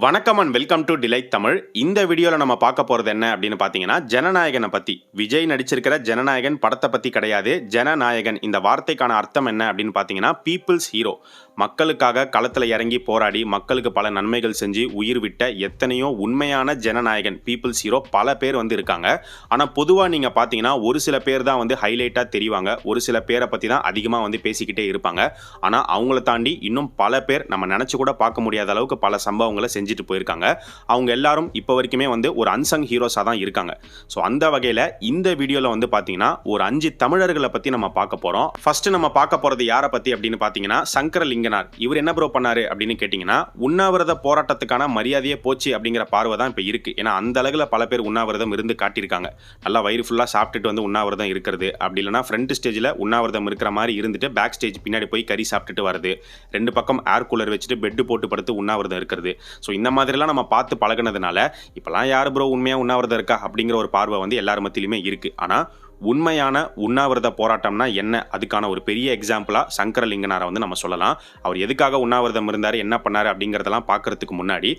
வணக்கம் and welcome to delight Tamil. இந்த வீடியோவில் நம்ம பார்க்க போகிறது என்ன அப்படின்னு பார்த்தீங்கன்னா, ஜனநாயகனை பற்றி. விஜய் நடிச்சிருக்கிற ஜனநாயகன் படத்தை பற்றி கிடையாது. ஜனநாயகன் இந்த வார்த்தைக்கான அர்த்தம் என்ன அப்படின்னு பார்த்தீங்கன்னா, பீப்புள்ஸ் ஹீரோ. மக்களுக்காக களத்தில் இறங்கி போராடி மக்களுக்கு பல நன்மைகள் செஞ்சு உயிர் விட்ட எத்தனையோ உண்மையான ஜனநாயகன் பீப்புள்ஸ் ஹீரோ பல பேர் இருக்காங்க. ஆனால் பொதுவாக நீங்கள் பார்த்தீங்கன்னா ஒரு சில பேர் தான் ஹைலைட்டாக தெரிவாங்க. ஒரு சில பேரை பற்றி தான் அதிகமாக பேசிக்கிட்டே இருப்பாங்க. ஆனால் அவங்கள தாண்டி இன்னும் பல பேர் நம்ம நினச்சி கூட பார்க்க முடியாத அளவுக்கு பல சம்பவங்களை செஞ்சுட்டு போயிருக்காங்க. அவங்க எல்லாரும் இப்போ வரைக்குமே ஒரு அன்சங் ஹீரோஸாக தான் இருக்காங்க. ஸோ அந்த வகையில் இந்த வீடியோவில் பார்த்தீங்கன்னா ஒரு 5 தமிழர்களை பற்றி நம்ம பார்க்க போகிறோம். ஃபர்ஸ்ட் நம்ம பார்க்க போகிறது யாரை பற்றி அப்படின்னு பார்த்தீங்கன்னா, சங்கரலிங்கனார். இவர் என்ன ப்ரோ பண்ணாரு அப்படின்னு கேட்டிங்கன்னா, உண்ணாவிரத போராட்டத்துக்கான மரியாதையே போச்சு அப்படிங்கிற பார்வை தான் இப்போ இருக்குது. ஏன்னா அந்த அளவில் பல பேர் உண்ணாவிரதம் இருந்து காட்டியிருக்காங்க. நல்லா வயிறு ஃபுல்லாக சாப்பிட்டுட்டு உண்ணாவிரதம் இருக்கிறது, அப்படி இல்லைனா ஃப்ரண்ட் ஸ்டேஜில் உண்ணாவிரதம் இருக்கிற மாதிரி இருந்துட்டு பேக் ஸ்டேஜ் பின்னாடி போய் கறி சாப்பிட்டுட்டு வருது, 2 பக்கம் ஏர் கூலர் வச்சுட்டு பெட்டு போட்டு படுத்து உண்ணாவிரதம் இருக்கிறது. ஸோ இந்த மாதிரிலாம் நம்ம பார்த்து பழகினதுனால இப்போலாம் யார் ப்ரோ உண்மையாக உண்ணாவிரதம் இருக்கா அப்படிங்கிற ஒரு பார்வை எல்லார் மத்தியிலுமே இருக்குது. ஆனால் உண்மையான உண்ணாவிரத போராட்டம்னா என்ன, அதுக்கான ஒரு பெரிய எக்ஸாம்பிளாக சங்கரலிங்கனாரை நம்ம சொல்லலாம். அவர் எதுக்காக உண்ணாவிரதம் இருந்தார், என்ன பண்ணார் அப்படிங்கிறதெல்லாம் பார்க்கறதுக்கு முன்னாடி,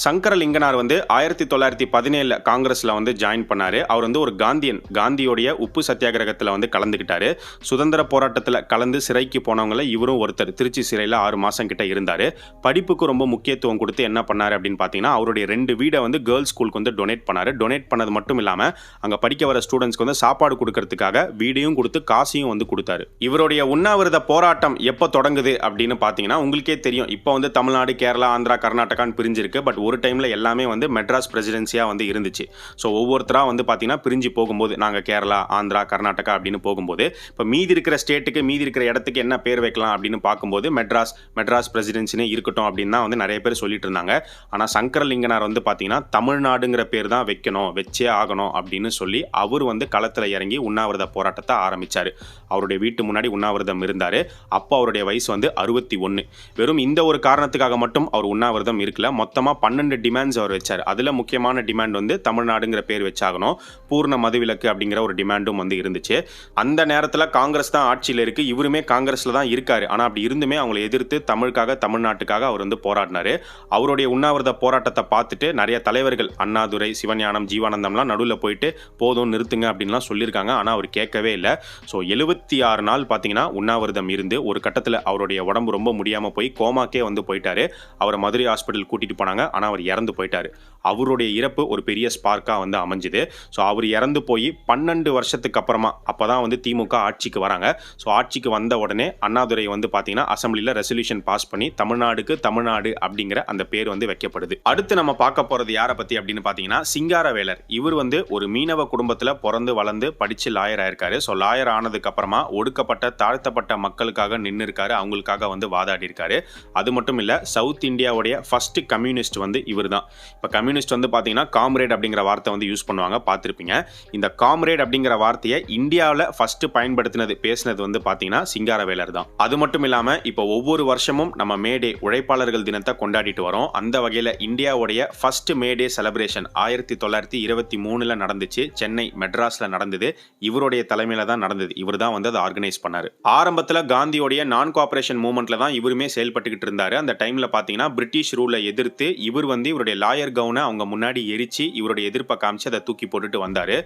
சங்கரலிங்கனார் 1917 காங்கிரஸில் ஜாயின் பண்ணார். அவர் ஒரு காந்தியன். காந்தியோடைய உப்பு சத்தியாகிரகத்தில் கலந்துக்கிட்டாரு. சுதந்திர போராட்டத்தில் கலந்து சிறைக்கு போனவங்கள இவரும் ஒருத்தர். திருச்சி சிறையில் 6 மாதம் கிட்ட இருந்தார். படிப்புக்கு ரொம்ப முக்கியத்துவம் கொடுத்து என்ன பண்ணார் அப்படின்னு பார்த்தீங்கன்னா, அவருடைய 2 வீடை கேர்ள்ஸ் ஸ்கூலுக்கு டொனேட் பண்ணார். டொனேட் பண்ணது மட்டும் இல்லாமல் அங்கே படிக்க வர ஸ்டூடெண்ட்ஸ்க்கு சாப்பாடு கொடுக்கறதுக்காக வீடியும் கொடுத்து காசையும் கொடுத்தாரு. இவருடைய உண்ணாவிரத போராட்டம் எப்போ தொடங்குது அப்படின்னு பார்த்தீங்கன்னா, உங்களுக்கே தெரியும். இப்போ தமிழ்நாடு, கேரளா, ஆந்திரா, கர்நாடகான்னு பிரிஞ்சிருக்கு. பட் ஒரு டைமில் எல்லாமே மெட்ராஸ் பிரசிடென்சியாக இருந்துச்சு. ஸோ ஒவ்வொருத்தராக பார்த்தீங்கன்னா பிரிஞ்சு போகும்போது, நாங்கள் கேரளா, ஆந்திரா, கர்நாடகா அப்படின்னு போகும்போது, இப்போ மீதி இருக்கிற ஸ்டேட்டுக்கு மீதி இருக்கிற இடத்துக்கு என்ன பேர் வைக்கலாம் அப்படின்னு பார்க்கும்போது மெட்ராஸ் பிரசிடென்சினே இருக்கட்டும் அப்படின்னு தான் நிறைய பேர் சொல்லிட்டு இருந்தாங்க. ஆனால் சங்கரலிங்கனார் பார்த்தீங்கன்னா தமிழ்நாடுங்கிற பேர் தான் வைக்கணும், வச்சே ஆகணும் அப்படின்னு சொல்லி அவர் களத்தில் இறங்கி உண்ணாவிரத போராட்டத்தை ஆரம்பிச்சாரு. அவருடைய வீட்டு முன்னாடி உண்ணாவிரதம் இருந்தாரு. அப்போ அவருடைய வயசு 61. வெறும் இந்த ஒரு காரணத்துக்காக மட்டும் அவர் உண்ணாவிரதம் இருக்கல. மொத்தமா 12 டிமாண்ட்ஸ் அவர் வச்சார். அதுல முக்கியமான டிமாண்ட் தமிழ்நாடுங்கிற பேர் வச்சாகணும், பூர்ண மதுவிலக்கு அப்படிங்கிற ஒரு டிமாண்டும் இருந்துச்சு. அந்த நேரத்தில் காங்கிரஸ் தான் ஆட்சியில் இருக்கு. இவருமே காங்கிரஸ்ல தான் இருக்காரு. ஆனா அப்படி இருந்துமே அவங்களை எதிர்த்து தமிழுக்காக, தமிழ்நாட்டுக்காக அவர் போராடினாரு. அவருடைய உண்ணாவிரத போராட்டத்தை பார்த்துட்டு நிறைய தலைவர்கள், அண்ணாதுரை, சிவஞானம், ஜீவானந்தம்லாம் நடுவில் போயிட்டு போதும் நிறுத்துங்க அப்படின்லாம் சொல்லியிருக்காங்க. ஆனால் அவர் கேட்கவே இல்லை. ஸோ 76 நாள் பார்த்தீங்கன்னா உண்ணாவிரதம் இருந்து ஒரு கட்டத்தில் அவருடைய உடம்பு ரொம்ப முடியாமல் போய் கோமாக்கே போயிட்டாரு. அவரை மதுரை ஹாஸ்பிட்டல் கூட்டிட்டு போனாங்க. ஆனால் அவர் இறந்து போயிட்டாரு. அவருடைய இறப்பு ஒரு பெரிய ஸ்பார்க்காக அமைஞ்சுது. ஸோ அவர் இறந்து போய் 12 வருஷத்துக்கு அப்புறமா அப்போதான் திமுக ஆட்சிக்கு வராங்க. ஸோ ஆட்சிக்கு வந்த உடனே அண்ணாதுரை பார்த்தீங்கன்னா அசம்பிளியில் ரெசல்யூஷன் பாஸ் பண்ணி தமிழ்நாடுக்கு தமிழ்நாடு அப்படிங்கிற அந்த பேர் வைக்கப்படுது. அடுத்து நம்ம பார்க்க போறது யாரை பத்தி அப்படின்னு பார்த்தீங்கன்னா, சிங்காரவேலர். இவர் ஒரு மீனவ குடும்பத்தில் பிறந்து வளர்ந்து படிச்சு லாயர் ஆயிருக்காரு. ஸோ லாயர் ஆனதுக்கு அப்புறமா ஒடுக்கப்பட்ட, தாழ்த்தப்பட்ட மக்களுக்காக நின்று இருக்காரு. அவங்களுக்காக வாதாடி இருக்காரு. அது மட்டும் இல்ல, சவுத் இந்தியாவுடைய ஃபர்ஸ்ட் கம்யூனிஸ்ட் இவர் தான். இப்போ கம்யூனிஸ்ட் பார்த்தீங்கன்னா காம்ரேட் அப்படிங்கிற வார்த்தை யூஸ் பண்ணுவாங்க, பார்த்துருப்பீங்க. இந்த காம்ரேட் அப்படிங்கிற வார்த்தையை இந்தியாவில் ஃபர்ஸ்ட் பயன்படுத்தினது, பேசினது பார்த்தீங்கன்னா சிங்காரவேலர் தான். அது மட்டும் இல்லாமல் இப்போ ஒவ்வொரு வருஷமும் நம்ம மேடே, உழைப்பாளர்கள் தினத்தை கொண்டாடிட்டு வரோம். அந்த வகையில் இந்தியாவுடைய ஃபர்ஸ்ட் மேடே செலிப்ரேஷன் 1923 நடந்துச்சு. சென்னை, மெட்ராஸ்ல நடந்தது. இவருடைய தலைமையில தான் நடந்தது. இவர் தான் அதை ஆர்கனைஸ் பண்ணாரு. ஆரம்பத்தில் காந்தியோடைய நான் கோஆபரேஷன் மூவ்மெண்ட்ல தான் இவருமே செயல்பட்டுக்கிட்டு இருந்தாரு. அந்த டைம்ல பார்த்தீங்கன்னா பிரிட்டிஷ் ரூலை எதிர்த்து இவர் இவருடைய லாயர் கவுனை அவங்க முன்னாடி எரிச்சு இவருடைய எதிர்ப்பை காமிச்சு அதை தூக்கி போட்டுட்டு வந்தாரு.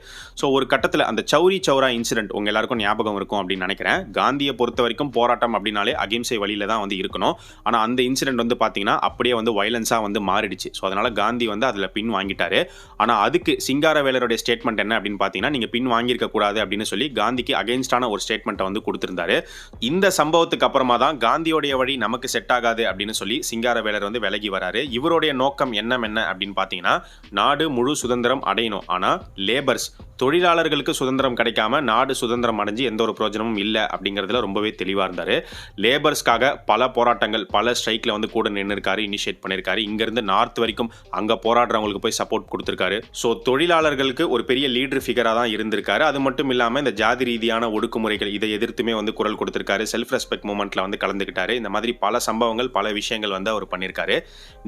ஸோ ஒரு கட்டத்தில் அந்த சௌரி சௌரா இன்சிடென்ட் உங்க எல்லாருக்கும் ஞாபகம் இருக்கும் அப்படின்னு நினைக்கிறேன். காந்தியை பொறுத்த வரைக்கும் போராட்டம் அப்படின்னாலே அகிம்சை வழியில தான் இருக்கணும். ஆனால் அந்த இன்சிடென்ட் பார்த்தீங்கன்னா அப்படியே வயலன்ஸா மாறிடுச்சு. ஸோ அதனால காந்தி அதுல பின் வாங்கிட்டாரு. ஆனால் அதுக்கு சிங்காரவேலருடைய ஸ்டேட்மெண்ட் என்ன அப்படின்னு பார்த்தீங்கன்னா, நீங்க பின் வாங்கியிருக்க கூடாது அப்படின்னு சொல்லி காந்திக்கு அகைன்ஸ்டான ஒரு ஸ்டேட்மெண்ட்டை கொடுத்திருந்தாரு. இந்த சம்பவத்துக்கு அப்புறமா தான் காந்தியோடைய வழி நமக்கு செட் ஆகாது அப்படின்னு சொல்லி சிங்காரவேலர் விலகி வராரு. இவருடைய நோக்கம் என்ன அப்படின்னு பார்த்தீங்கன்னா, நாடு முழு சுதந்திரம் அடையணும். ஆனா லேபர்ஸ், தொழிலாளர்களுக்கு சுதந்திரம் கிடைக்காம நாடு சுதந்திரம் அடைஞ்சு எந்த ஒரு பிரயோஜனமும் இல்லை அப்படிங்கிறதுல ரொம்பவே தெளிவா இருந்தாரு. லேபர்ஸ்க்காக பல போராட்டங்கள், பல ஸ்ட்ரைக்ல கூட நின்று இருக்காரு, இனிஷியேட் பண்ணிருக்காரு. இங்க இருந்து நார்த் வரைக்கும் அங்க போராடுறவங்களுக்கு போய் சப்போர்ட் கொடுத்திருக்காரு. ஸோ தொழிலாளர்களுக்கு ஒரு பெரிய லீடர் ஃபிகரா தான் இருந்திருக்காரு. அது மட்டும் இல்லாமல் இந்த ஜாதி ரீதியான ஒடுக்குமுறைகள் இதை எதிர்த்துமே வந்து குரல் கொடுத்திருக்காரு. செல்ஃப் ரெஸ்பெக்ட் மூமெண்ட்ல வந்து கலந்துக்கிட்டாரு. இந்த மாதிரி பல சம்பவங்கள் பல விஷயங்கள் வந்து அவர் பண்ணியிருக்காரு.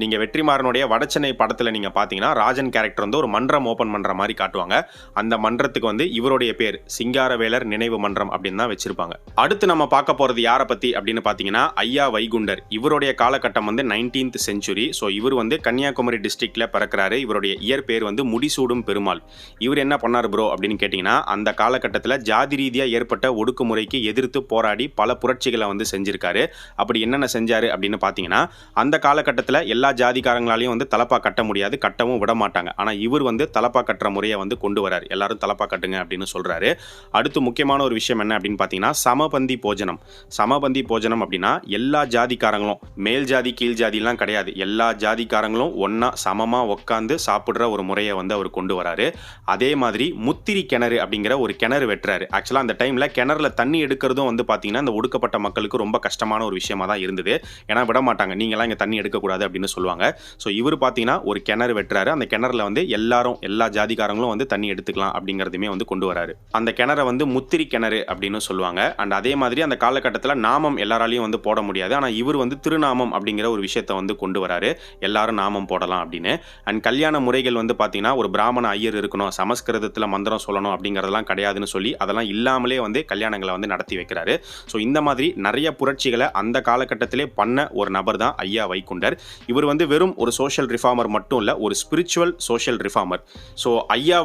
நீங்க வெற்றிமாறனுடைய வடச்சென்னை படத்துல நீங்க பாத்தீங்கன்னா ராஜன் கேரக்டர் வந்து ஒரு மன்றம் ஓபன் பண்ற மாதிரி காட்டுவாங்க. அந்த மன்றத்துக்கு வந்து இவருடைய பேர் சிங்காரவேலர் நினைவு மன்றம் அப்படின்னு தான் வச்சிருப்பாங்க. அடுத்து நம்ம பார்க்க போறது யாரை பத்தி அப்படின்னு பாத்தீங்கன்னா ஐயா வைகுண்டர். இவருடைய காலகட்டம் வந்து 19th century. ஸோ இவர் வந்து கன்னியாகுமரி டிஸ்ட்ரிக்ட்ல பிறக்கிறாரு. இவருடைய இயற்பெயர் வந்து முடிசூடும் பெருமாள். இவர் என்ன பண்ணார் ப்ரோ அப்படின்னு கேட்டீங்கன்னா, அந்த காலகட்டத்தில் ஜாதி ரீதியா ஏற்பட்ட ஒடுக்குமுறைக்கு எதிர்த்து போராடி பல புரட்சிகளை வந்து செஞ்சிருக்காரு. அப்படி என்னென்ன செஞ்சாரு அப்படின்னு பாத்தீங்கன்னா, அந்த காலகட்டத்தில் எல்லா ஜாதிக்காரங்களாலையும் வந்து தலப்பா கட்ட முடியாது, கட்டவும் விட மாட்டாங்க. ஆனா இவர் வந்து தலப்பா கட்டுற முறையை வந்து கொண்டு வராரு. எல்லாரும் தலப்பா கட்டுங்க அப்படின்னு சொல்றாரு. அடுத்து முக்கியமான ஒரு விஷயம் என்ன அப்படின்னு பாத்தீங்கன்னா, சமபந்தி போஜனம். சமபந்தி போஜனம் அப்படின்னா எல்லா ஜாதிக்காரங்களும், மேல் ஜாதி கீழ் ஜாதிலாம் கிடையாது, எல்லா ஜாதிக்காரங்களும் ஒன்னா சமமா உட்காந்து சாப்பிடுற ஒரு முறையை வந்து அவர் கொண்டு வராரு. அதே மாதிரி முத்திரி கிணறு அப்படிங்கிற ஒரு கிணறு வெட்டுறாரு. ஆக்சுவலா அந்த டைம்ல கிணறுல தண்ணி எடுக்கிறதும் வந்து பாத்தீங்கன்னா இந்த ஒடுக்கப்பட்ட மக்களுக்கு ரொம்ப கஷ்டமான ஒரு விஷயமா தான் இருந்தது. ஏன்னா விட மாட்டாங்க, நீங்களாம் இங்க தண்ணி எடுக்கக்கூடாது அப்படின்னு சொல்லுவாங்க. ஸோ இவர் பாத்தீங்கன்னா ஒரு கிணறு வெட்டுறாரு. அந்த கிணறுல வந்து எல்லாரும், எல்லா ஜாதிக்காரங்களும் வந்து தண்ணி எடுத்துக்கலாம் அப்படிங்கிறதுமே வந்து கொண்டு வராரு. அந்த கிணறை வந்து முத்திரி கிணறு அப்படின்னு சொல்லுவாங்க. அண்ட் அதே மாதிரி அந்த காலகட்டத்தில் நாமம் எல்லாராலையும் வந்து போட முடியாது. ஆனா இவர் வந்து திருநாமம் அப்படிங்கிற ஒரு விஷயத்தை வந்து கொண்டு வராரு. எல்லாரும் நாமம் போடலாம் அப்படின்னு. அண்ட் கல்யாண முறைகள் வந்து பாத்தீங்கன்னா ஒரு பிராமண ஐயர் இருக்கணும், சமஸ்கிருதத்தில் மந்திரம் சொல்லணும் அப்படிங்கிறதெல்லாம் கிடையாதுன்னு சொல்லி அதெல்லாம் இல்லாமலே வந்து கல்யாணங்களை வந்து நடத்தி வைக்கிறாரு. ஸோ இந்த மாதிரி நிறைய புரட்சிகளை அந்த காலகட்டத்திலே பண்ண ஒரு நபர் தான் ஐயா வைகுண்டர். இவர் வந்து வெறும் ஒரு சோஷியல் ரிஃபார்மர் மட்டும் இல்ல, ஒரு ஸ்பிரிச்சுவல் சோஷியல் ரிஃபார்மர். ஸோ ஐயா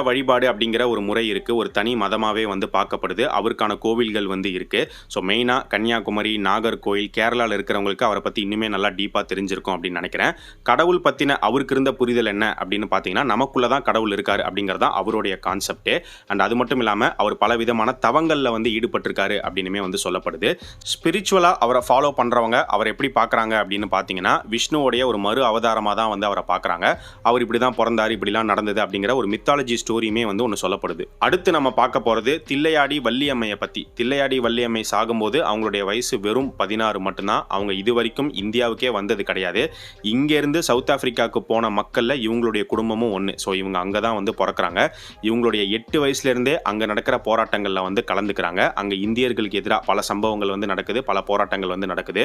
வழிபாடு அப்படிங்கிற ஒரு முறை இருக்கு, ஒரு தனி மதமாவே வந்து பார்க்கப்படுது. அவருக்கான கோவில்கள் வந்து இருக்கு. ஸோ மெயினா கன்னியாகுமரி, நாகர்கோயில், கேரளாவில் இருக்கிறவங்களுக்கு அவரை பத்தி இன்னுமே நல்லா டீப்பா தெரிஞ்சிருக்கும் அப்படின்னு நினைக்கிறேன். கடவுள் பத்தின அவருக்கு இருந்த புரிதல் என்ன அப்படின்னு பாத்தீங்கன்னா, நமக்குள்ளதான் கடவுள் இருக்காரு அப்படிங்கறதா அவருடைய கான்செப்ட். அண்ட் அது மட்டும் இல்லாம அவர் பல விதமான தவங்கள்ல வந்து ஈடுபட்டிருக்காரு அப்படின்னுமே வந்து சொல்லப்படுது. ஸ்பிரிச்சுவலா அவரை ஃபாலோ பண்றவங்க அவர் எப்படி பாக்குறாங்க அப்படின்னு பாத்தீங்கன்னா, விஷ்ணுவோடைய ஒரு மறு அவதாரமா தான் வந்து அவரை பாக்குறாங்க. அவர் இப்படிதான் பிறந்தாரு, இப்படிலாம் நடந்தது அப்படிங்கிற ஒரு மித்தாலஜி ஸ்டோரியுமே வந்து ஒன்று சொல்லப்படுது. அடுத்து நம்ம பார்க்க போறது தில்லையாடி வள்ளியம்மையை பத்தி. தில்லையாடி வள்ளியம்மை சாகும்போது அவங்களுடைய வயசு வெறும் 16 மட்டும்தான். அவங்க இதுவரைக்கும் இந்தியாவுக்கே வந்தது கிடையாது. இங்க இருந்து சவுத் ஆப்பிரிக்காவுக்கு போன மக்கள்ல இவங்களுடைய குடும்பமும் ஒன்று. ஸோ இவங்க அங்கதான் வந்து பிறக்கிறாங்க. இவங்களுடைய 8 வயசுல இருந்தே அங்க நடக்கிற போராட்டங்கள்ல வந்து கலந்துக்கிறாங்க. அங்க இந்தியர்களுக்கு எதிராக பல சம்பவங்கள் வந்து நடக்குது, பல போராட்டங்கள் வந்து நடக்குது.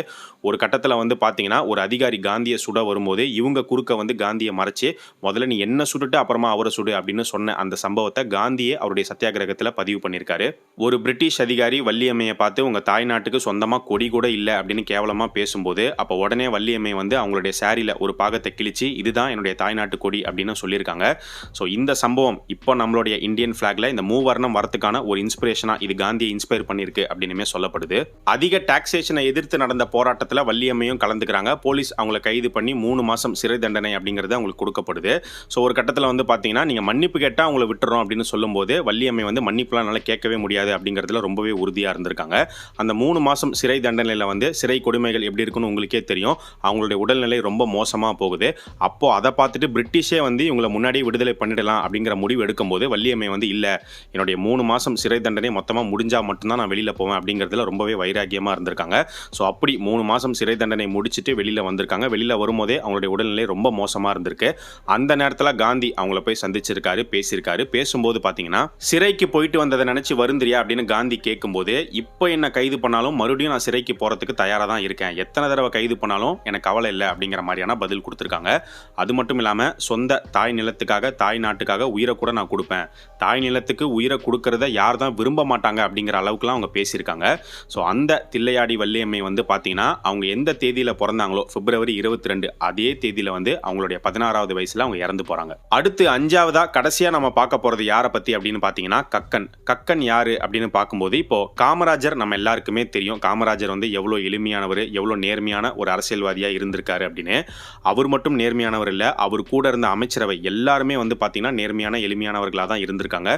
ஒரு கட்டத்தில் வந்து பாத்தீங்கன்னா ஒரு அதிகாரி காந்தியை சுட வரும்போது இவங்க குறுக்க வந்து காந்தியை மறைச்சு, முதல்ல நீ என்ன சுட்டுட்டு அப்புறமா அவரை சுடு அப்படின்னு சொன்ன அந்த சம்பவத்தை காந்தியே அவருடைய சத்தியாகிரகத்தில் பதிவு பண்ணியிருக்காரு. ஒரு பிரிட்டிஷ் அதிகாரி வள்ளியம்மையை பார்த்து உங்க தாய்நாட்டுக்கு சொந்தமா கொடி கூட இல்லை அப்படின்னு கேவலமா பேசும்போது, அப்போ உடனே வள்ளியம்மை வந்து அவங்களுடைய சாரியில ஒரு பாகத்தை கிழிச்சு இதுதான் என்னுடைய தாய்நாட்டு கொடி அப்படின்னு சொல்லியிருக்காங்க. ஸோ இந்த சம்பவம் இப்போ நம்மளுடைய இந்தியன் பிளாக்ல இந்த மூவர்ணம் வரத்துக்கான ஒரு இன்ஸ்பிரேஷனா இது காந்தியை இன்ஸ்பயர் பண்ணிருக்கு அப்படின்னுமே சொல்லப்படுது. அதிக டாக்ஸேஷனை எதிர்த்து நடந்த போராட்டத்தில் வள்ளியம்மையும் கலந்துக்கிறாங்க. போலீஸ் அவங்களை கைது பண்ணி 3 மாசம் சிறை தண்டனை அப்படிங்கிறது அவங்களுக்கு கொடுக்கப்படுது. ஸோ ஒரு கட்டத்தில் வந்து பார்த்தீங்கன்னா நீங்கள் மன்னிப்பு கேட்டால் அவங்களை விட்டுறோம் அப்படின்னு சொல்லும்போது வள்ளியம்மை வந்து மன்னிப்புலாம் நல்லா கேட்கவே முடியாது அப்படிங்கிறதுல ரொம்பவே உறுதியாக இருந்திருக்காங்க. அந்த 3 மாசம் சிறை தண்டனையில் வந்து சிறை கொடுமைகள் எப்படி இருக்குன்னு உங்களுக்கே தெரியும். அவங்களுடைய உடல்நிலை ரொம்ப மோசமாக போகுது. அப்போ அதை பார்த்துட்டு பிரிட்டிஷே வந்து இவங்களை முன்னாடியே விடுதலை பண்ணிடலாம் அப்படிங்கிற முடிவு எடுக்கும்போது வள்ளியம்மை வந்து இல்லை, என்னுடைய 3 மாசம் சிறை தண்டனை மொத்தமாக முடிஞ்சா மட்டும்தான் நான் வெளியில் போவேன் அப்படிங்கிறதுல ரொம்பவே வைராக்கியமாக இருந்திருக்காங்க. ஸோ அப்படி 3 மாசம் சிறை தண்டனை முடிச்சுட்டு வெளியில் வந்திருக்காங்க. வெளியில் வரும்போதே அவங்களுடைய உடல்நிலை ரொம்ப மோசமாக இருந்திருக்கு. அந்த நேரத்தில் காந்தி அவங்கள போய் சந்திச்சிருக்காரு, பேசியிருக்காரு. பேசும்போது பார்த்தீங்கன்னா சிறைக்கு போயிட்டு வந்ததை நினைச்சு வருந்திரியா அப்படின்னு காந்தி கேட்கும்போது, இப்போ என்ன கைது பண்ணாலும் மறுபடியும் நான் சிறைக்கு போறதுக்கு தயாராக தான் இருக்கேன், எத்தனை தடவை கைது பண்ணாலும் எனக்கு கவலை இல்லை அப்படிங்கிற மாதிரியான பதில் கொடுத்துருக்காங்க. அது மட்டும் இல்லாமல் சொந்த தாய் நிலத்துக்காக, தாய் நாட்டுக்காக உயிரை கூட நான் கொடுப்பேன், தாய் நிலத்துக்கு உயிரை கொடுக்கறத யார் தான் விரும்ப மாட்டாங்க அப்படிங்கிற அளவுக்குலாம் அவங்க பேசியிருக்காங்க. ஸோ அந்த தில்லையாடி வள்ளியம்மை வந்து பார்த்தீங்கன்னா அவங்க எந்த தேதியில் பிறந்தாங்களோ பிப்ரவரி 22 அதே தேதியில் வந்து அவங்களுடைய 16வது வயசுல அவங்க இறந்து போறாங்க. அடுத்து 5வதா கடைசியா நம்ம பார்க்க போறது யாரை பத்தி அப்படின்னு பார்த்தீங்கன்னா கக்கன். கக்கன் யாரு அப்படின்னு பார்க்கும்போது, இப்போ காமராஜர் நம்ம எல்லாருக்குமே தெரியும். காமராஜர் வந்து எவ்வளோ எளிமையானவர், எவ்வளோ நேர்மையான ஒரு அரசியல்வாதியா இருந்திருக்காரு அப்படின்னு. அவர் மட்டும் நேர்மையானவர் இல்லை, அவர் கூட இருந்த அமைச்சரவை எல்லாருமே வந்து பார்த்தீங்கன்னா நேர்மையான எளிமையானவர்களாக தான் இருந்திருக்காங்க.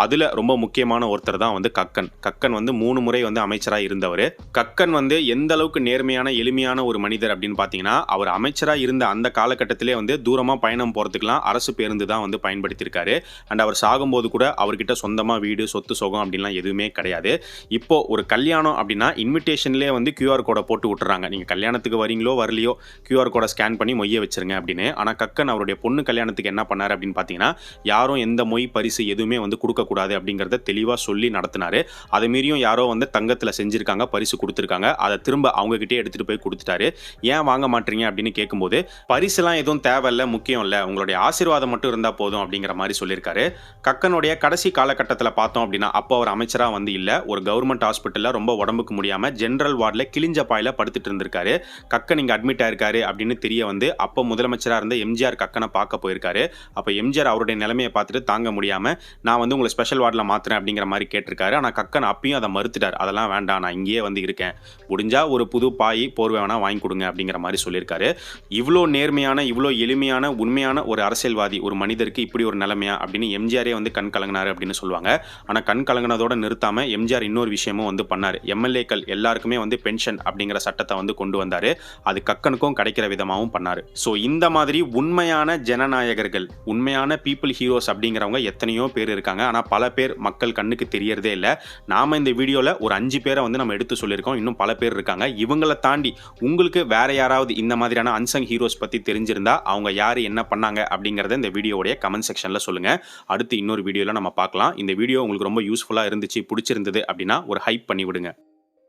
அதுல ரொம்ப முக்கியமான ஒருத்தர் தான் வந்து கக்கன். கக்கன் வந்து 3 முறை வந்து அமைச்சராக இருந்தவர். கக்கன் வந்து எந்த அளவுக்கு நேர்மையான எளிமையான ஒரு மனிதர் அப்படின்னு பார்த்தீங்கன்னா, அவர் அமைச்சராக இருந்த அந்த காலகட்டத்திலே வந்து தூரமாக பயணம் போகிறதுக்கெல்லாம் அரசு பேருந்து தான் வந்து பயன்படுத்தியிருக்காரு. அண்ட் அவர் சாகும்போது கூட அவர்கிட்ட சொந்தமாக வீடு, சொத்து, சுகம் அப்படின்லாம் எதுவுமே கிடையாது. இப்போ ஒரு கல்யாணம் அப்படின்னா இன்விடேஷன்லேயே வந்து QR கோடை போட்டு விட்டுறாங்க, நீங்கள் கல்யாணத்துக்கு வரீங்களோ வரலையோ QR கோடை ஸ்கேன் பண்ணி மொய்ய வச்சிருங்க அப்படின்னு. ஆனால் கக்கன் அவருடைய பொண்ணு கல்யாணத்துக்கு என்ன பண்ணார் அப்படின்னு பார்த்தீங்கன்னா, யாரும் எந்த மொய் பரிசு எதுவுமே வந்து கொடுக்கக்கூடாது அப்படிங்கிறத தெளிவாக சொல்லி நடத்தினாரு. அதை மீறியும் யாரோ வந்து தங்கத்தில் செஞ்சுருக்காங்க, பரிசு கொடுத்துருக்காங்க. அதை திரும்ப அவங்ககிட்டே எடுத்துகிட்டு போய் கொடுத்துட்டாரு. ஏன் வாங்க மாட்டீங்க அப்படின்னு கேட்கும்போது பரிசுலாம் எதுவும் தேவையில்லை, முக்கியம் இல்லை, உங்களுடைய ஆசீர்வாதம் மட்டும் இருந்தால் போதும் அப்படிங்கிற மாதிரி சொல்லியிருக்காரு. கக்கனுடைய கடைசி காலகட்டத்தில் பார்த்தோம் அப்படின்னா அப்போ அவர் அமைச்சராக வந்து இல்லை, ஒரு கவர்மெண்ட் ஹாஸ்பிட்டலில் ரொம்ப உடம்புக்கு முடியாமல் ஜென்ரல் வார்டில் கிழிஞ்ச பாயில் படுத்துட்டு இருந்திருக்காரு. கக்கன் இங்கே அட்மிட் ஆயிருக்காரு அப்படின்னு தெரிய வந்து அப்போ முதலமைச்சராக இருந்த எம்ஜிஆர் கக்கனை பார்க்க போயிருக்காரு. அப்போ எம்ஜிஆர் அவருடைய நிலைமையை பார்த்துட்டு தாங்க முடியாமல் நான் வந்து உங்களை ஸ்பெஷல் வார்டில் மாற்றுறேன் அப்படிங்கிற மாதிரி கேட்டிருக்காரு. ஆனால் கக்கன் அப்பயும் அதை மறுத்துட்டார். அதெல்லாம் வேண்டாம், நான் இங்கேயே வந்து இருக்கேன், முடிஞ்சா ஒரு புது பாய் போர்வை வேணா வாங்கி கொடுங்க அப்படிங்கிற மாதிரி சொல்லியிருக்காரு. இவ்வளோ நேர்மையான, இவ்வளோ எளிமையான, உண்மையான ஒரு அரசியல்வாதி ஒரு மனிதருக்கு இப்படி ஒரு நிலைமையா அப்படின்னு எம்ஜிஆரே வந்து கண் கலங்கினாரு அப்படின்னு சொல்லுவாங்க. ஆனால் கண் கலங்கினதோட நிறுத்தாம எம்ஜிஆர் இன்னொரு விஷயமும் வந்து பண்ணார். எம்எல்ஏக்கள் எல்லாருக்குமே வந்து பென்ஷன் அப்படிங்கிற சட்டத்தை வந்து கொண்டு வந்தாரு. அது கக்கனுக்கும் கிடைக்கிற விதமாகவும் பண்ணாரு. ஸோ இந்த மாதிரி உண்மையான ஜனநாயகர்கள், உண்மையான பீப்புள் ஹீரோஸ் அப்படிங்கிறவங்க எத்தனையோ பேர் இருக்காங்க. ஆனால் பல பேர் மக்கள் கண்ணுக்கு தெரியறதே இல்லை. நாம இந்த வீடியோவில் ஒரு 5 பேரை வந்து நம்ம எடுத்து சொல்லியிருக்கோம். இன்னும் பல பேர் இருக்காங்க. இவங்களை தாண்டி உங்களுக்கு வேற யாராவது இந்த மாதிரியான அன்சங் ஹீரோஸ் பற்றி தெரிஞ்சிருந்தா அவங்க யார், என்ன பண்ணாங்க அப்படிங்கிறத இந்த வீடியோடைய கமெண்ட் செக்ஷனில் சொல்லுங்க. அடுத்து இன்னொரு வீடியோவில் நம்ம பார்க்கலாம். இந்த வீடியோ உங்களுக்கு ரொம்ப யூஸ்ஃபுல்லாக இருந்துச்சு, பிடிச்சிருந்தது அப்படின்னா ஒரு ஹைப் பண்ணி விடுங்க.